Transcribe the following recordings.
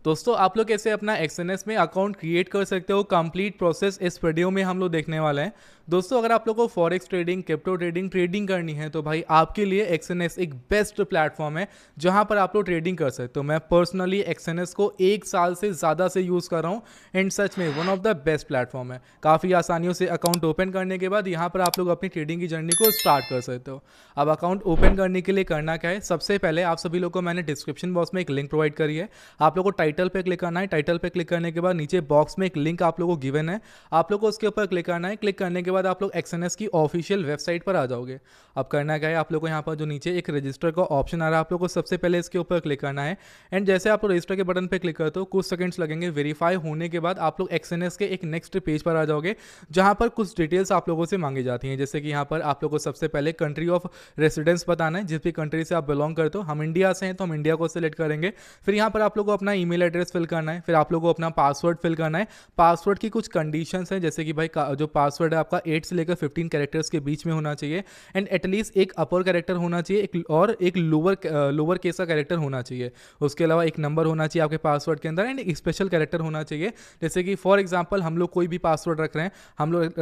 दोस्तों आप लोग कैसे अपना एक्सएनएस में अकाउंट क्रिएट कर सकते हो, कंप्लीट प्रोसेस इस वीडियो में हम लोग देखने वाले हैं। दोस्तों अगर आप लोग को फॉरेक्स ट्रेडिंग, क्रिप्टो ट्रेडिंग करनी है तो भाई आपके लिए एक्सएनएस एक बेस्ट प्लेटफॉर्म है जहां पर आप लोग ट्रेडिंग कर सकते हो। मैं पर्सनली एक्सएनएस को 1 साल से ज़्यादा से यूज़ कर रहा हूँ एंड सच में one of the best platform है। काफ़ी आसानियों से अकाउंट ओपन करने के बाद यहाँ पर आप लोग अपनी ट्रेडिंग की जर्नी को स्टार्ट कर सकते हो। अब अकाउंट ओपन करने के लिए करना क्या है, सबसे पहले आप सभी लोग को मैंने डिस्क्रिप्शन बॉक्स में एक लिंक प्रोवाइड करी है। आप लोग को टाइटल पे क्लिक करना है। टाइटल पे क्लिक करने के बाद नीचे बॉक्स में एक लिंक आप लोगों को गिवन है, आप लोग को उसके ऊपर क्लिक करना है। क्लिक करने के बाद आप लोग एक्सएनएस की ऑफिशियल वेबसाइट पर आ जाओगे। अब करना क्या है, आप लोग को यहाँ पर जो नीचे एक रजिस्टर का ऑप्शन आ रहा है, आप लोग को सबसे पहले इसके ऊपर क्लिक करना है। एंड जैसे आप लोग रजिस्टर के बटन पे क्लिक करते हो कुछ सेकंड्स लगेंगे। वेरीफाई होने के बाद आप लोग एक्सएनएस के एक नेक्स्ट पेज पर आ जाओगे जहां पर कुछ डिटेल्स आप लोगों से मांगी जाती हैं। जैसे कि यहाँ पर आप लोग को सबसे पहले कंट्री ऑफ रेसिडेंस बताना है, जिस भी कंट्री से आप बिलोंग करते हो। हम इंडिया से हैं तो हम इंडिया को सिलेक्ट करेंगे। फिर यहाँ पर आप लोग को अपना ईमेल एड्रेस फिल करना है। फिर आप लोग को अपना पासवर्ड फिल करना है। पासवर्ड की कुछ कंडीशंस हैं, जैसे कि भाई जो पासवर्ड है आपका 8 से लेकर 15 कैरेक्टर्स के बीच में होना चाहिए एंड एटलीस्ट एक अपर कैरेक्टर होना चाहिए, एक लोअर केस का कैरेक्टर होना चाहिए। उसके अलावा एक नंबर होना चाहिए आपके पासवर्ड के अंदर एंड एक स्पेशल कैरेक्टर होना चाहिए। जैसे कि फॉर एग्जांपल हम लोग कोई भी पासवर्ड रख रहे हैं, हम लोग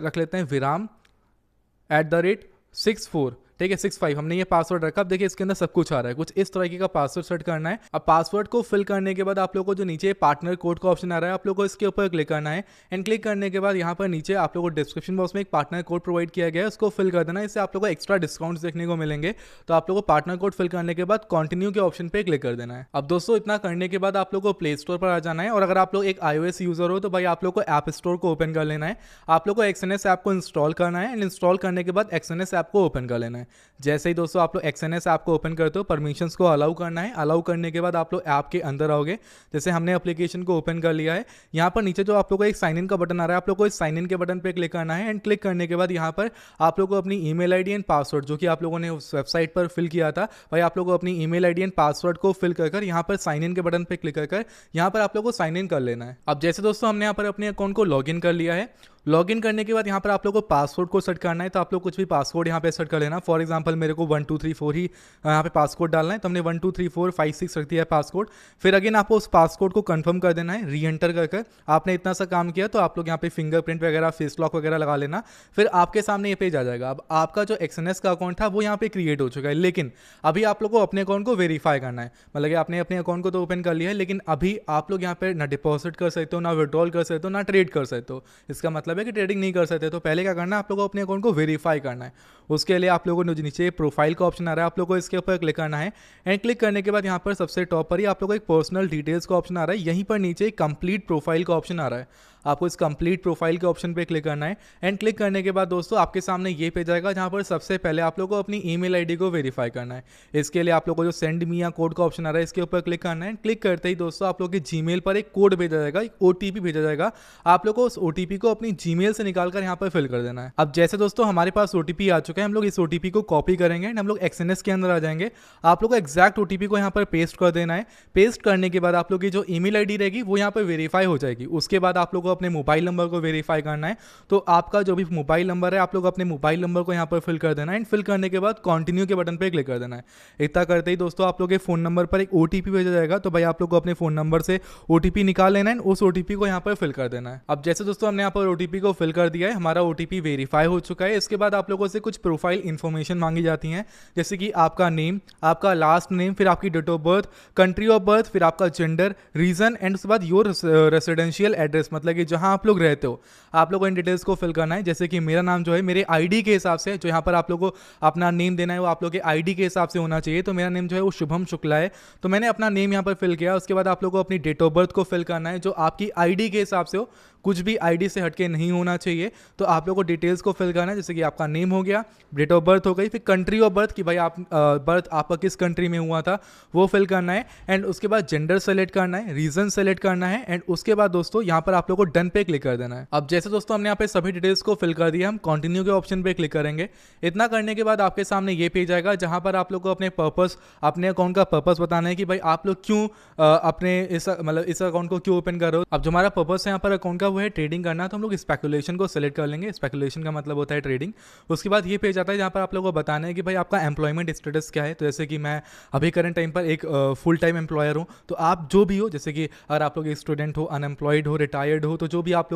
रख लेते हैं विराम @64, ठीक है 65 हमने ये पासवर्ड रखा। अब देखिए इसके अंदर सब कुछ आ रहा है, कुछ इस तरीके का पासवर्ड सेट करना है। अब पासवर्ड को फिल करने के बाद आप लोग को जो नीचे पार्टनर कोड का ऑप्शन आ रहा है, आप लोग को इसके ऊपर क्लिक करना है। एंड क्लिक करने के बाद यहाँ पर नीचे आप लोग को डिस्क्रिप्शन बॉक्स में एक पार्टनर कोड प्रोवाइड किया गया है, उसको फिल कर देना है। इससे आप लोग को एक्स्ट्रा डिस्काउंट्स देखने को मिलेंगे। तो आप लोग को पार्टनर कोड फिल करने के बाद कंटिन्यू के ऑप्शन पे क्लिक कर देना है। अब दोस्तों इतना करने के बाद आप लोग को प्ले स्टोर पर आ जाना है और अगर आप लोग एक iOS यूजर हो तो भाई आप लोग को ऐप स्टोर को ओपन कर लेना है। आप लोग को एक्सएनएस ऐप को इंस्टॉल करना है एंड इंस्टॉल करने के बाद एक्सएनएस ऐप को ओपन कर लेना है। जैसे ही दोस्तों आप लोग एक्सएनएस ऐप को ओपन करते हो, परमिशंस को अलाउ करना है। अलाउ करने के बाद आप लोग ऐप के अंदर आओगे। जैसे हमने एप्लीकेशन को ओपन कर लिया है, यहाँ पर नीचे जो आप लोग को एक साइन इन का बटन आ रहा है, आप लोग को इस साइन इन के बटन पे क्लिक करना है। एंड क्लिक करने के बाद यहाँ पर आप लोग को अपनी ईमेल आईडी एंड पासवर्ड जो कि आप लोगों ने उस वेबसाइट पर फिल किया था, भाई आप लोग को अपनी ईमेल आईडी एंड पासवर्ड को फिल कर यहाँ पर साइन इन के बटन पे क्लिक कर यहाँ पर आप लोग को साइन इन कर लेना है। अब जैसे दोस्तों हमने यहाँ पर अपने अकाउंट को लॉग इन कर लिया है। लॉग इन करने के बाद यहाँ पर आप लोग को पासवर्ड को सेट करना है। तो आप लोग कुछ भी पासवर्ड यहाँ पे सेट कर लेना। फॉर एग्जांपल मेरे को 1234 ही यहाँ पे पासवर्ड डालना है, तो हमने 123456 रख दिया है पासवर्ड। फिर अगेन आपको उस पासवर्ड को कंफर्म कर देना है री एंटर कर आपने इतना सा काम किया। तो आप लोग यहाँ पे फिंगरप्रिंट वगैरह, फेस लॉक वगैरह लगा लेना। फिर आपके सामने ये पेज आ जाएगा। अब आपका जो एक्सएनएस का अकाउंट था वो यहाँ पे क्रिएट हो चुका है, लेकिन अभी आप लोग को अपने अकाउंट को वेरीफाई करना है। मतलब कि आपने अपने अकाउंट को तो ओपन कर लिया है, लेकिन अभी आप लोग यहाँ पे ना डिपॉजिट कर सकते हो, ना विड्रॉल कर सकते हो, ना ट्रेड कर सकते हो। इसका मतलब है कि ट्रेडिंग नहीं कर सकते। तो पहले क्या करना है, आप लोगों को अपने अकाउंट को वेरीफाई करना है। उसके लिए आप लोगों को नीचे प्रोफाइल का ऑप्शन आ रहा है, आप लोगों को इसके ऊपर क्लिक करना है। एंड क्लिक करने के बाद यहाँ पर सबसे टॉप पर ही आप लोगों को एक पर्सनल डिटेल्स का ऑप्शन आ रहा है। यहीं पर नीचे कंप्लीट प्रोफाइल का ऑप्शन आ रहा है, आपको इस कंप्लीट प्रोफाइल के ऑप्शन पे क्लिक करना है। एंड क्लिक करने के बाद दोस्तों आपके सामने ये पेज आएगा जहाँ पर सबसे पहले आप लोगों को अपनी ईमेल आईडी को वेरीफाई करना है। इसके लिए आप लोगों को जो सेंड मी या कोड का ऑप्शन आ रहा है इसके ऊपर क्लिक करना है। क्लिक करते ही दोस्तों आप लोग के जीमेल पर एक कोड भेजा जाएगा, एक ओटीपी भेजा जाएगा। आप लोग को उस ओटीपी को अपनी जीमेल से निकालकर यहाँ पर फिल कर देना है। अब जैसे दोस्तों हमारे पास ओटीपी आ चुका है, हम लोग इस ओटीपी को कॉपी करेंगे एंड हम लोग एक्सएनएस के अंदर आ जाएंगे। आप लोग को एक्जैक्ट ओटीपी को यहाँ पर पेस्ट कर देना है। पेस्ट करने के बाद आप लोग की जो ईमेल आईडी रहेगी वो यहाँ पर वेरीफाई हो जाएगी। उसके बाद आप लोग को अपने मोबाइल नंबर को वेरीफाई करना है। तो आपका जो भी मोबाइल नंबर है आप लोग अपने मोबाइल नंबर को यहाँ पर फिल कर देना है। एंड फिल करने के बाद कंटिन्यू के बटन पे क्लिक कर देना है। इतना करते ही दोस्तों आप लोग के फोन नंबर पर एक ओटीपी भेजा जाएगा। तो भाई आप लोग को अपने फोन नंबर से ओटीपी निकाल लेना है, उस ओटीपी को यहाँ पर फिल कर देना है। अब जैसे दोस्तों हमने यहाँ पर ओटीपी को फिल कर दिया है, हमारा ओटीपी वेरीफाई हो चुका है। इसके बाद आप लोगों से कुछ प्रोफाइल इंफॉर्मेशन मांगी जाती हैं, जैसे कि आपका नेम, आपका लास्ट नेम, फिर आपकी date of birth, country of birth, फिर आपका जेंडर, रीजन एंड उसके बाद योर रेसिडेंशियल एड्रेस, मतलब कि जहां आप लोग रहते हो। आप लोगों को इन डिटेल्स को फिल करना है। जैसे कि मेरा नाम जो है मेरे आईडी के हिसाब से, जो यहाँ पर आप लोगों को अपना नेम देना है वो आप लोग के आईडी के हिसाब से होना चाहिए। तो मेरा नेम जो है वो शुभम शुक्ला है, तो मैंने अपना नेम यहाँ पर फिल किया। उसके बाद आप लोगों को अपनी डेट ऑफ बर्थ को फिल करना है जो आपकी आईडी के हिसाब से हो, कुछ भी आईडी से हटके नहीं होना चाहिए। तो आप लोगों को डिटेल्स को फिल करना है, जैसे कि आपका नेम हो गया, डेट ऑफ बर्थ हो गई, फिर कंट्री ऑफ बर्थ कि भाई आप बर्थ आपका किस कंट्री में हुआ था वो फिल करना है। एंड उसके बाद जेंडर सेलेक्ट करना है, रीजन सेलेक्ट करना है। एंड उसके बाद दोस्तों यहाँ पर आप लोगों को डन पे क्लिक कर देना है। अब जैसे दोस्तों हमने यहाँ पे सभी डिटेल्स को फिल कर दिया, हम कंटिन्यू के ऑप्शन पे क्लिक करेंगे। इतना करने के बाद आपके सामने ये पेज आएगा जहां पर आप लोग को अपने पर्पस, अपने अकाउंट का पर्पस बताना है कि भाई आप लोग क्यों अपने इस अकाउंट को क्यों ओपन कर रहे हो। अब जो हमारा पर्पस है यहाँ पर अकाउंट का वो है ट्रेडिंग करना, तो हम लोग स्पेकुलेशन को सिलेक्ट कर लेंगे। स्पेकुलेशन का मतलब होता है ट्रेडिंग। उसके बाद ये पेज आता है जहाँ पर आप लोगों को बताना है कि भाई आपका एम्प्लॉयमेंट स्टेटस क्या है। तो जैसे कि मैं अभी करंट टाइम पर एक फुल टाइम एम्प्लॉयर हूँ, तो आप जो भी हो, जैसे कि अगर आप लोग एक स्टूडेंट हो, अनएम्प्लॉयड हो, रिटायर्ड हो, तो जो भी आप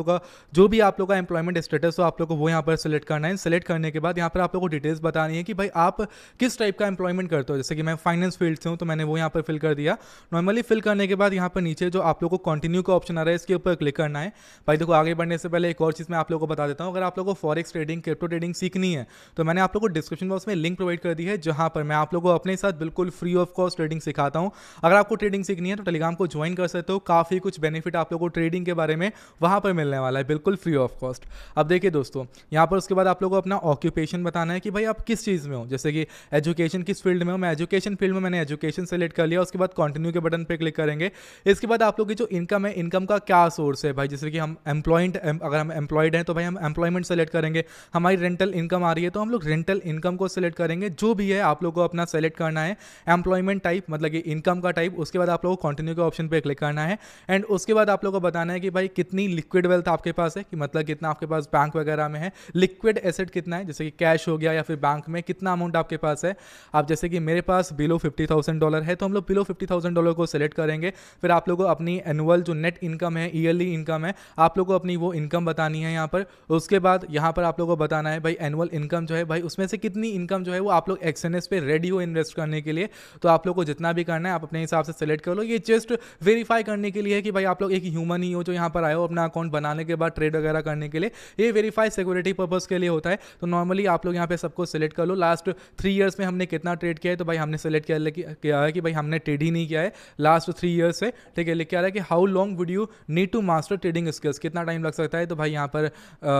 लोग का एम्प्लॉयमेंट स्टेटस हो आप लोग को वो यहाँ पर सिलेक्ट करना है। सिलेक्ट करने के बाद यहाँ पर आप लोग को डिटेल्स बतानी है कि भाई आप किस टाइप का एम्प्लॉयमेंट करते हो। जैसे कि मैं फाइनेंस फील्ड से हूँ, तो मैंने वो यहाँ पर फिल कर दिया। नॉर्मली फिल करने के बाद यहाँ पर नीचे जो आप लोग को कंटिन्यू का ऑप्शन आ रहा है, इसके ऊपर क्लिक करना है। भाई देखो, आगे बढ़ने से पहले एक और चीज़ मैं आप लोगों को बता देता हूँ। अगर आप लोगों को फॉरेक्स ट्रेडिंग, क्रिप्टो ट्रेडिंग सीखनी है, तो मैंने आप लोगों को डिस्क्रिप्शन बॉक्स में लिंक प्रोवाइड कर दी है, जहाँ पर मैं आप लोगों को अपने साथ बिल्कुल फ्री ऑफ कॉस्ट ट्रेडिंग सिखाता हूँ। अगर आपको ट्रेडिंग सीखनी है तो टेलीग्राम को ज्वाइन कर सकते हो। काफ़ी कुछ बेनिफिट आप लोगों को ट्रेडिंग के बारे में वहाँ पर मिलने वाला है, बिल्कुल फ्री ऑफ कॉस्ट। अब देखिए दोस्तों, यहाँ पर उसके बाद आप लोगों को अपना ऑक्यूपेशन बताना है कि भाई आप किस चीज़ में हो। जैसे कि एजुकेशन किस फील्ड में हो, मैं एजुकेशन फील्ड में, मैंने एजुकेशन सेलेक्ट कर लिया। उसके बाद कंटिन्यू के बटन पे क्लिक करेंगे। इसके बाद आप लोग की जो इनकम है, इनकम का क्या सोर्स है भाई। जैसे कि अगर हम एम्प्लॉयड हैं तो भाई हम एम्प्लॉयमेंट सेलेक्ट करेंगे। हमारी रेंटल इनकम आ रही है तो हम लोग रेंटल इनकम को सिलेक्ट करेंगे। जो भी है आप लोग को अपना सेलेक्ट करना है एम्प्लॉयमेंट टाइप, मतलब कि इनकम का टाइप। उसके बाद आप लोग को कंटिन्यू के ऑप्शन पे क्लिक करना है। एंड उसके बाद आप लोग को बताना है कि भाई कितनी लिक्विड वेल्थ आपके पास है, कि मतलब कितना आपके पास बैंक वगैरह में है, लिक्विड एसेट कितना है, जैसे कि कैश हो गया या फिर बैंक में कितना अमाउंट आपके पास है। अब जैसे कि मेरे पास बिलो $50,000 है, तो हम लोग बिलो $50,000 को सिलेक्ट करेंगे। फिर आप लोगों को अपनी एनुअल जो नेट इनकम है, ईयरली इनकम है, आप लोगों को अपनी वो इनकम बतानी है यहाँ पर। उसके बाद यहाँ पर आप लोगों को बताना है भाई एनुअल इनकम जो है, भाई उसमें से कितनी इनकम जो है वो आप लोग एक्सएनएस पे रेडी हो इन्वेस्ट करने के लिए। तो आप लोग को जितना भी करना है आप अपने हिसाब से सिलेक्ट कर लो। ये जस्ट वेरीफाई करने के लिए है कि भाई आप लोग एक ह्यूमन ही हो जो यहाँ पर आए हो अपना अकाउंट बनाने के बाद ट्रेड वगैरह करने के लिए। ये वेरीफाई सिक्योरिटी पर्पस के लिए होता है। तो नॉर्मली आप लोग यहाँ पे सबको सिलेक्ट कर लो। लास्ट 3 ईयर्स में हमने कितना ट्रेड किया है, तो भाई हमने सेलेक्ट किया है कि भाई हमने ट्रेड ही नहीं किया है लास्ट 3 ईयर्स से। ठीक है, लिख के आ रहा है कि how long would you need to master trading skills, कितना टाइम लग सकता है। तो भाई यहाँ पर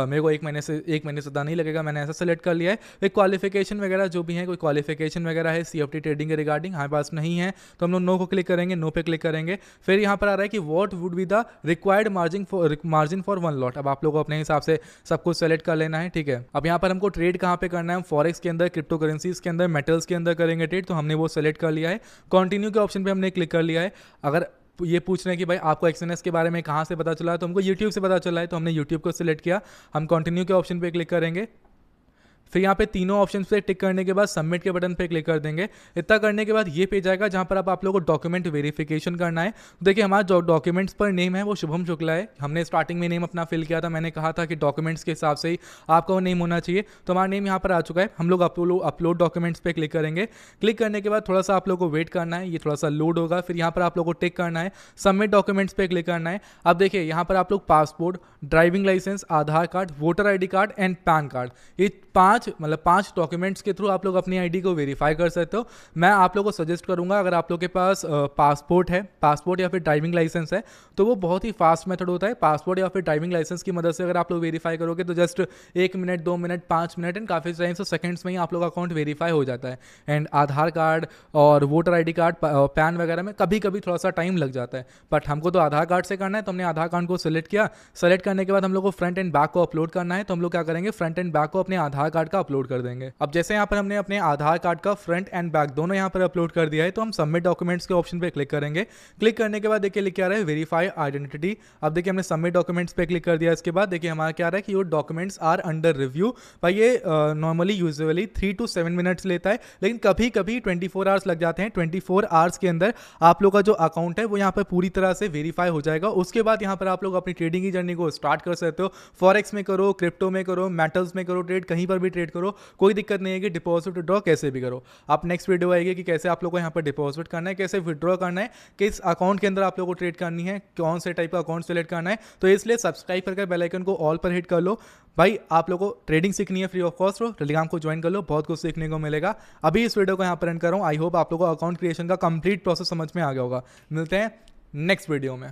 मेरे को एक महीने से ज़्यादा नहीं लगेगा, मैंने ऐसा सेलेक्ट कर लिया है। फिर क्वालिफिकेशन वगैरह जो भी है, कोई क्वालिफिकेशन वगैरह है CFD ट्रेडिंग के रिगार्डिंग हमारे पास नहीं है, तो हम लोग नो को क्लिक करेंगे, नो पे क्लिक करेंगे। फिर यहाँ पर आ रहा है कि what would be the required margin for 1 lot. अब आप लोगों को अपने हिसाब से सब कुछ सेलेक्ट कर लेना है। ठीक है, अब यहाँ पर हमको ट्रेड कहाँ पे करना है, फॉरेक्स के अंदर, क्रिप्टो करेंसीज के अंदर, मेटल्स के अंदर करेंगे ट्रेड, तो हमने वो सेलेक्ट कर लिया है। कंटिन्यू के ऑप्शन पे हमने क्लिक कर लिया है। अगर ये पूछ रहे हैं कि भाई आपको एक्सएनएस के बारे में कहाँ से पता चला है, तो हमको यूट्यूब से पता चला है, तो हमने यूट्यूब को सिलेक्ट किया। हम कंटिन्यू के ऑप्शन पे क्लिक करेंगे। फिर यहाँ पे तीनों ऑप्शन पे टिक करने के बाद सबमिट के बटन पे क्लिक कर देंगे। इतना करने के बाद ये पेज आएगा जहाँ पर आप लोगों को डॉक्यूमेंट वेरिफिकेशन करना है। देखिए हमारा जो डॉक्यूमेंट्स पर नेम है वो शुभम शुक्ला है। हमने स्टार्टिंग में नेम अपना फिल किया था, मैंने कहा था कि डॉक्यूमेंट्स के हिसाब से ही आपका वो नेम होना चाहिए। तो हमारा नेम यहाँ पर आ चुका है। हम लोग अपलोड डॉक्यूमेंट्स पे क्लिक करेंगे। क्लिक करने के बाद थोड़ा सा आप लोग को वेट करना है, ये थोड़ा सा लोड होगा। फिर यहाँ पर आप लोग को टिक करना है, सबमिट डॉक्यूमेंट्स पे क्लिक करना है। अब देखिए यहाँ पर आप लोग passport, driving licence, Aadhaar card, voter ID card and PAN card, ये 5 डॉक्यूमेंट्स के थ्रू आप लोग अपनी आईडी को वेरीफाई कर सकते हो। मैं आप लोगों को सजेस्ट करूंगा, अगर आप लोग के पास पासपोर्ट या फिर ड्राइविंग लाइसेंस है, तो वो बहुत ही फास्ट मेथड होता है। पासपोर्ट या फिर ड्राइविंग लाइसेंस की मदद से अगर आप लोग वेरीफाई करोगे तो just 1 minute, 2 minute, 5 minute and काफ़ी टाइम से सेकंड्स में ही आप लोग का अकाउंट वेरीफाई हो जाता है। एंड आधार कार्ड और वोटर ID कार्ड, पैन वगैरह में कभी कभी थोड़ा सा टाइम लग जाता है, बट हमको तो आधार कार्ड से करना है, तो हमने आधार कार्ड को सिलेक्ट किया। सेलेक्ट करने के बाद हम लोग को फ्रंट एंड बैक को अपलोड करना है, तो हम लोग क्या करेंगे, फ्रंट एंड बैक को अपने आधार कार्ड का अपलोड कर देंगे। अब जैसे यहाँ पर हमने अपने आधार कार्ड का फ्रंट एंड बैक दोनों यहाँ पर अपलोड कर दिया है, तो हम सबमिट डॉक्यूमेंट्स के ऑप्शन पे क्लिक करेंगे। क्लिक करने के बाद देखिए लिख के आ रहा है वेरीफाई आइडेंटिटी। अब देखिए हमने सबमिट डॉक्यूमेंट्स पे क्लिक कर दिया। इसके बाद देखिए हमारा क्या आ रहा है कि your documents are under review. भाई ये नॉर्मली यूजुअली 3 to 7 मिनट्स लेता है, लेकिन कभी कभी 24 आवर्स लग जाते हैं। 24 आवर्स के अंदर आप लोग का जो अकाउंट है वो यहाँ पर पूरी तरह से वेरीफाई हो जाएगा। उसके बाद यहाँ पर आप लोग अपनी ट्रेडिंग की जर्नी को स्टार्ट कर सकते हो। फॉरेक्स में करो, क्रिप्टो में करो, मेटल्स में करो ट्रेड, कहीं पर भी ट्रेड करो, कोई दिक्कत नहीं है कि डिपॉजिट विड्रॉ कैसे भी करो। आप नेक्स्ट वीडियो आएगी कि कैसे आप लोग को यहाँ पर डिपॉजिट करना है, कैसे विड्रॉ करना है, किस अकाउंट के अंदर आप लोग को ट्रेड करनी है, कौन से टाइप का अकाउंट सेलेक्ट करना है। तो इसलिए सब्सक्राइब करके बेल आइकन को ऑल पर हिट कर लो। भाई आप लोग को ट्रेडिंग सीखनी है फ्री ऑफ कॉस्ट, हो टेलीग्राम को ज्वाइन कर लो, बहुत कुछ सीखने को मिलेगा। अभी इस वीडियो को यहाँ पर एंड कर रहा हूँ। आई होप आप लोगों को अकाउंट क्रिएशन का कंप्लीट प्रोसेस समझ में आ गया होगा। मिलते हैं नेक्स्ट वीडियो में।